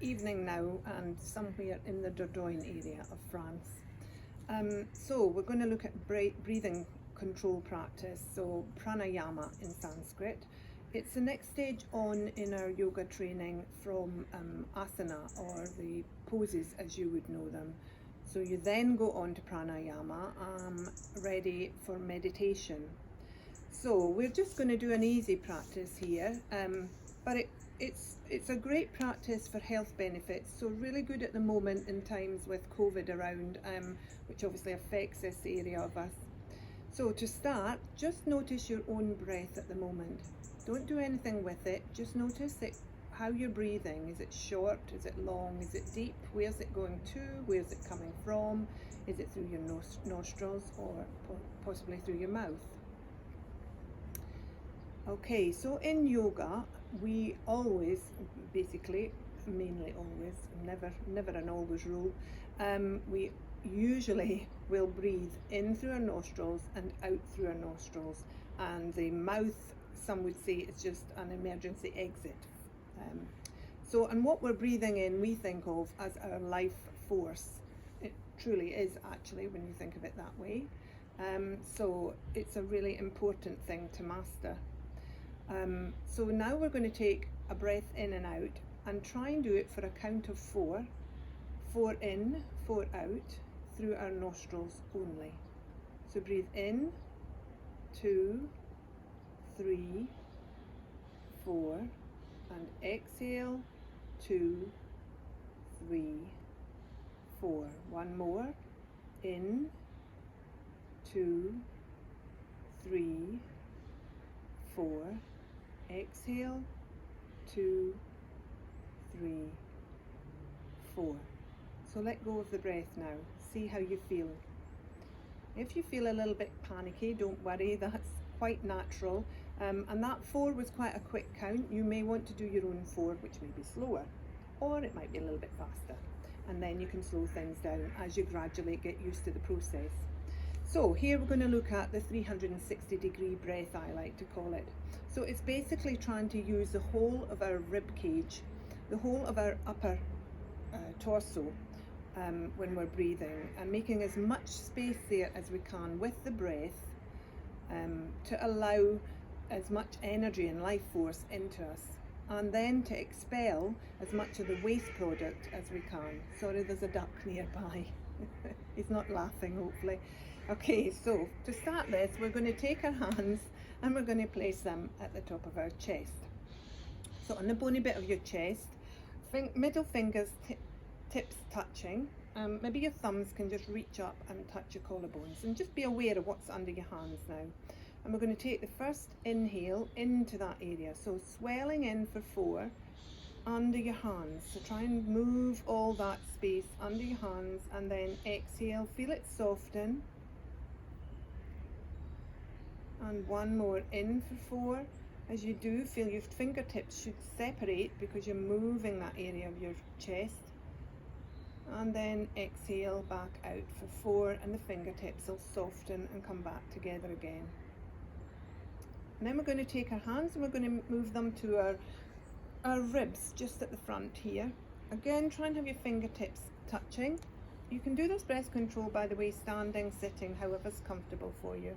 evening now and somewhere in the Dordogne area of France. So we're going to look at breathing control practice, so pranayama in Sanskrit. It's the next stage on in our yoga training from asana, or the poses as you would know them. So you then go on to pranayama, ready for meditation. So we're just going to do an easy practice here, but it's a great practice for health benefits, so really good at the moment in times with COVID around, which obviously affects this area of us. So to start, just notice your own breath at the moment. Don't do anything with it, just notice how you're breathing. Is it short? Is it long? Is it deep? Where's it going to? Where's it coming from? Is it through your nostrils or possibly through your mouth? Okay, so in yoga, we always, basically, mainly always, never an always rule, we usually will breathe in through our nostrils and out through our nostrils, and the mouth, some would say, is just an emergency exit. And what we're breathing in, we think of as our life force. It truly is, actually, when you think of it that way. So it's a really important thing to master. So now we're going to take a breath in and out and try and do it for a count of 4. 4 in, 4 out, through our nostrils only. So breathe in, 2, 3, 4, and exhale, 2, 3, 4. One more, in, 2, 3, 4, exhale, 2, 3, 4. So let go of the breath now. See how you feel. If you feel a little bit panicky, don't worry, that's quite natural. And that 4 was quite a quick count. You may want to do your own 4, which may be slower, or it might be a little bit faster. And then you can slow things down as you gradually get used to the process. So here we're going to look at the 360-degree breath, I like to call it. So it's basically trying to use the whole of our rib cage, the whole of our upper torso when we're breathing, and making as much space there as we can with the breath to allow as much energy and life force into us, and then to expel as much of the waste product as we can. Sorry, there's a duck nearby. He's not laughing, hopefully. Okay, so to start this, we're going to take our hands and we're going to place them at the top of our chest. So on the bony bit of your chest, middle fingers tips touching. Maybe your thumbs can just reach up and touch your collarbones, and just be aware of what's under your hands now. And we're going to take the first inhale into that area, so swelling in for 4 under your hands. So try and move all that space under your hands, and then exhale, feel it soften. And one more in for 4. As you do, feel your fingertips should separate because you're moving that area of your chest. And then exhale back out for 4, and the fingertips will soften and come back together again. And then we're going to take our hands and we're going to move them to our ribs just at the front here. Again, try and have your fingertips touching. You can do this breath control, by the way, standing, sitting, however's comfortable for you.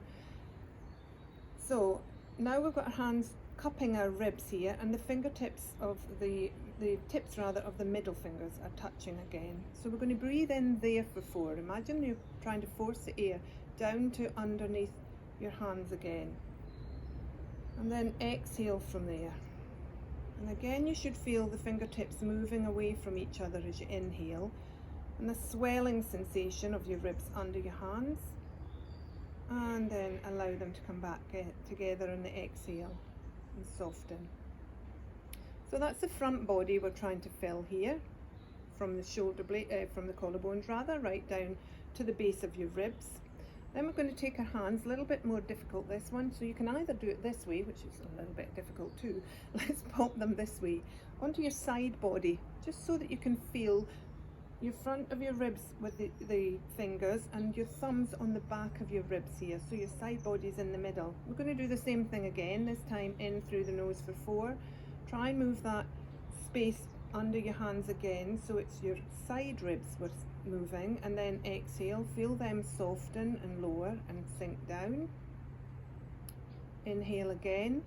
So now we've got our hands cupping our ribs here, and the fingertips of the tips rather of the middle fingers are touching again. So we're going to breathe in there for 4. Imagine you're trying to force the air down to underneath your hands again, and then exhale from there. And again, you should feel the fingertips moving away from each other as you inhale, and the swelling sensation of your ribs under your hands, and then allow them to come back together on the exhale and soften. So that's the front body we're trying to fill here, from the shoulder blade, from the collarbones rather, right down to the base of your ribs. Then we're going to take our hands, a little bit more difficult this one, so you can either do it this way, which is a little bit difficult too. Let's pop them this way, onto your side body, just so that you can feel your front of your ribs with the fingers, and your thumbs on the back of your ribs here, so your side body's in the middle. We're going to do the same thing again, this time in through the nose for 4. Try and move that space under your hands again, so it's your side ribs were moving, and then exhale, feel them soften and lower and sink down. Inhale again,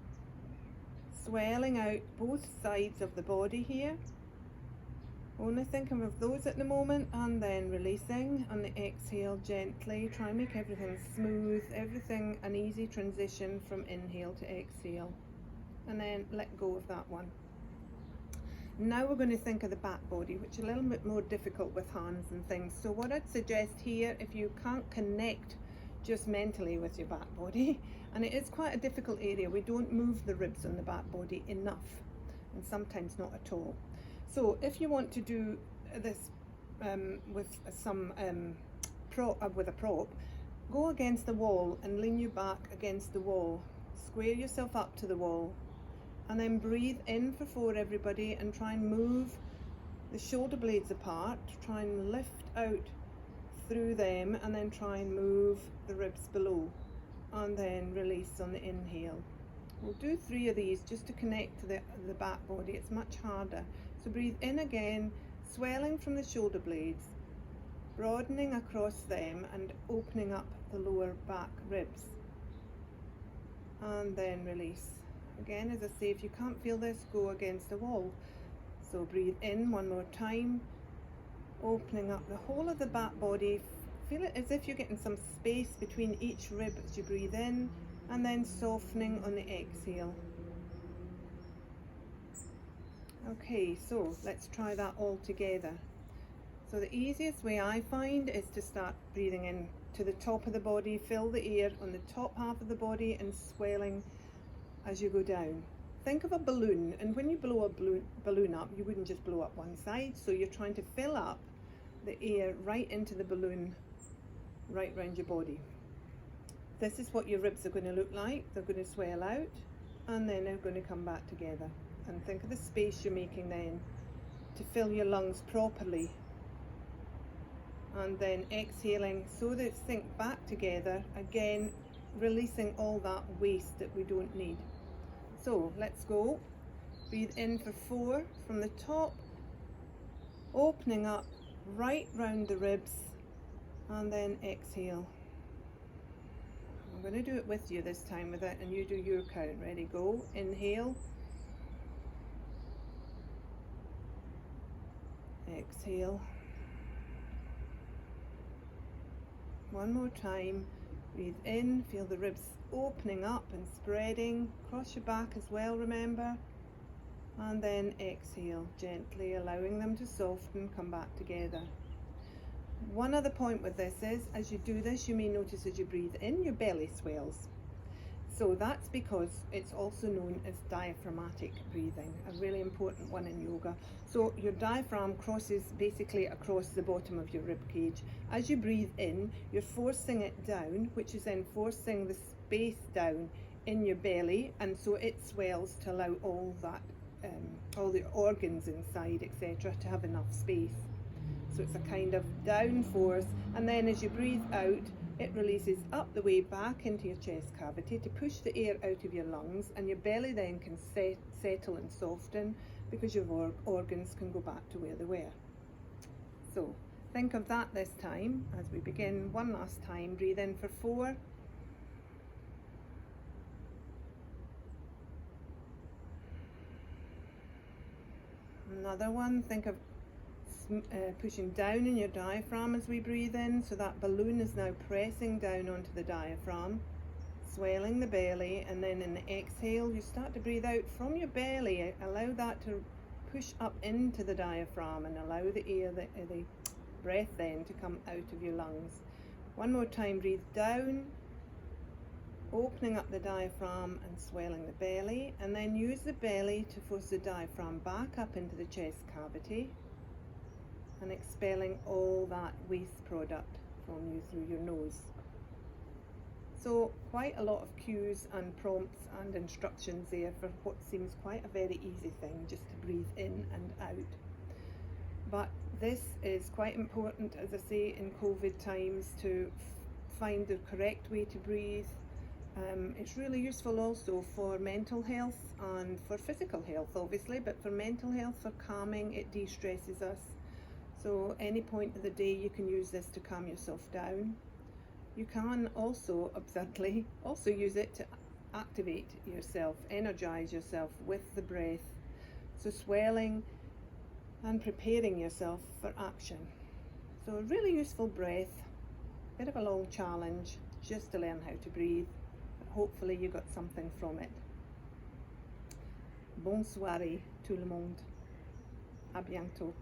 swelling out both sides of the body here. Only thinking of those at the moment, and then releasing on the exhale gently. Try and make everything smooth, everything an easy transition from inhale to exhale. And then let go of that one. Now we're going to think of the back body, which is a little bit more difficult with hands and things. So what I'd suggest here, if you can't connect just mentally with your back body, and it is quite a difficult area, we don't move the ribs on the back body enough, and sometimes not at all. So if you want to do this with some with a prop, go against the wall and lean your back against the wall. Square yourself up to the wall, and then breathe in for 4, everybody, and try and move the shoulder blades apart. Try and lift out through them, and then try and move the ribs below, and then release on the inhale. We'll do 3 of these just to connect to the back body. It's much harder. So breathe in again, swelling from the shoulder blades, broadening across them and opening up the lower back ribs. And then release. Again, as I say, if you can't feel this, go against the wall. So breathe in one more time, opening up the whole of the back body. Feel it as if you're getting some space between each rib as you breathe in, and then softening on the exhale. Okay, so let's try that all together. So the easiest way I find is to start breathing in to the top of the body, fill the air on the top half of the body and swelling as you go down. Think of a balloon, and when you blow a balloon up, you wouldn't just blow up one side, so you're trying to fill up the air right into the balloon, right round your body. This is what your ribs are going to look like. They're going to swell out, and then they're going to come back together. And think of the space you're making then to fill your lungs properly. And then exhaling so that it's sink back together, again releasing all that waste that we don't need. So let's go. Breathe in for 4 from the top, opening up right round the ribs, and then exhale. I'm going to do it with you this time with it, and you do your count. Ready, go. Inhale. Exhale. One more time. Breathe in, feel the ribs opening up and spreading. Cross your back as well, remember. And then exhale, gently allowing them to soften, come back together. One other point with this is, as you do this, you may notice as you breathe in, your belly swells. So that's because it's also known as diaphragmatic breathing, a really important one in yoga. So your diaphragm crosses basically across the bottom of your rib cage. As you breathe in, you're forcing it down, which is then forcing the space down in your belly, and so it swells to allow all that, all the organs inside, etc., to have enough space. So it's a kind of down force, and then as you breathe out, it releases up the way back into your chest cavity to push the air out of your lungs, and your belly then can settle and soften because your organs can go back to where they were. So think of that this time as we begin one last time. Breathe in for 4. Another one. Think of pushing down in your diaphragm as we breathe in, so that balloon is now pressing down onto the diaphragm, swelling the belly, and then in the exhale you start to breathe out from your belly. Allow that to push up into the diaphragm and allow the air, the breath then to come out of your lungs. One more time, breathe down, opening up the diaphragm and swelling the belly, and then use the belly to force the diaphragm back up into the chest cavity and expelling all that waste product from you through your nose. So quite a lot of cues and prompts and instructions there for what seems quite a very easy thing, just to breathe in and out. But this is quite important, as I say, in COVID times, to find the correct way to breathe, It's really useful also for mental health and for physical health, obviously, but for mental health, for calming, it de-stresses us. So any point of the day you can use this to calm yourself down. You can also, absurdly, also use it to activate yourself, energize yourself with the breath. So swelling and preparing yourself for action. So a really useful breath, bit of a long challenge just to learn how to breathe. Hopefully you got something from it. Bonsoir tout le monde. À bientôt.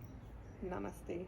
Namaste.